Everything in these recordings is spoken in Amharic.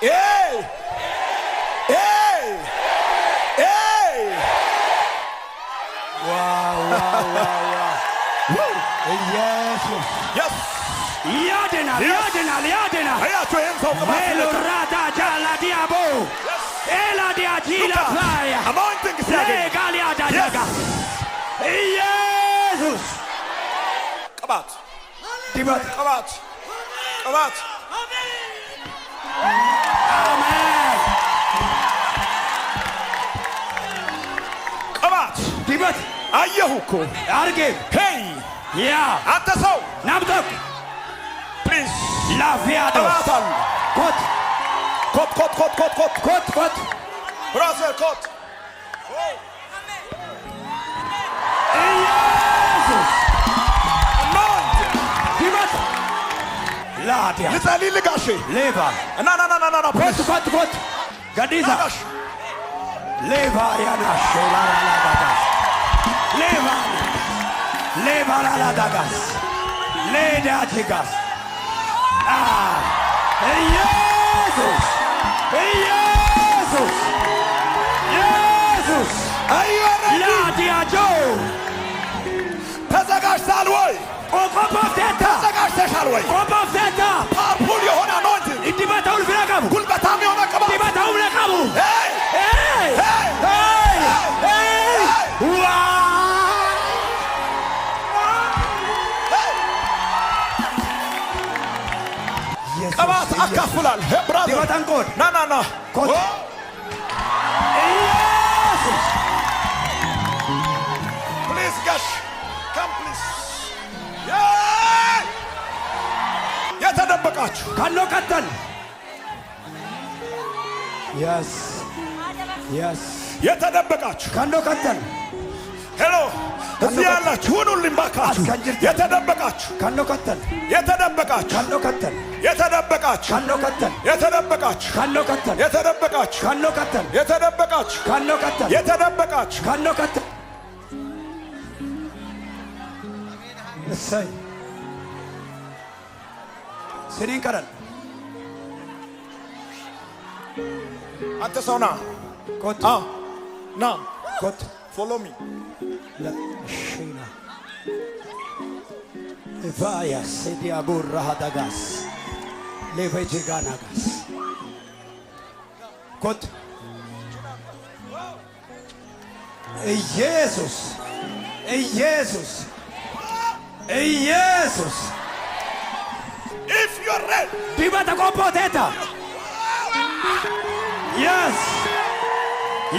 Hey! Hey! Hey! Wow, wow, wow, wow. ኢየሱስ Yes! ያድናል Yes. ያድናል ያድናል አያቸው ይህን ሰው ቅባት ሜሎራዳ ጃላ ዲያቦ ኤላ ዲያጂላ ፋያ anointing ሲያገኝ ሌጋሊያ ዳዳጋ ኢየሱስ ቅባት ዲባት ቅባት ቅባት አሜን ቅባት ዲባት አየሁ እኮ አርጌ ሄይ ያ አንተ ሰው ናምጠቅ ፕሊዝ ላፊያዶ ቅባት አለ ኮት ኮት ኮት ኮት ኮት ኮት ኮት ኮት ብራዘር ኮት ኢየሱስ anointing ዲባት ላዲያ ልጸልይ ልጋሼ ሌባ ና ና ና ና ና ኮት ኮት ኮት ጋዲዛ ጋሽ ሌባ ያናሽ ላላላዳጋስ ሌባ ሌባ ላላዳጋስ ሌዳቲጋስ ኢየሱስ ኢየሱስ ኢየሱስ አየረ ላዲያጆ ተዘጋጅታል ወይ ቆቆፖፍቴታ ተዘጋጅተሻል ወይ ቆቆፍቴታ ፓወርፉል የሆነ anointing ኢዲባታውን ፍራቀቡ ጉልበታም የሆነ ቅባት ኢዲባታውን ፍራቀቡ ሄይ ኤይ ሄይ ኤይ ኤይ ዋ ቅባት አካፍላል ብራዘር ዲባታን ኮድ ና ና ና ኮት ኢየሱስ ፕሊዝ ጋሽ ካም ፕሊዝ የተደበቃችሁ ካኖ ቀጠል የስ የስ የተደበቃችሁ ካኖ ቀጠል ሄሎ እዚህ ያላችሁ ሁኑልኝ ባካችሁ አስከንጅርት የተደበቃችሁ ካኖ ቀጠል የተደበቃችሁ ካኖ ቀጠል የተደበቃችሁ ካኖ ቀጠል የተደበቃችሁ ካኖ ቀጠል የተደበቃችሁ ካኖ ቀጠል የተደበቃችሁ ካኖ ቀጠል የተደበቃችሁ ካኖ ቀጠል እሰይ ስኒን ቀረል አንተ ሰው ና ኮት ና ኮት ፎሎ ሚ ለሽና ቫያ ሴዲያቡራ ዳጋስ ሌቬጂጋናጋስ ኮት ኢየሱስ ኢየሱስ ኢየሱስ if you are ready ዲባታ ኮምፖቴታ የስ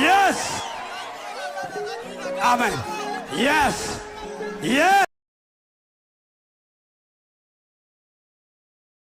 የስ አሜን የስ የስ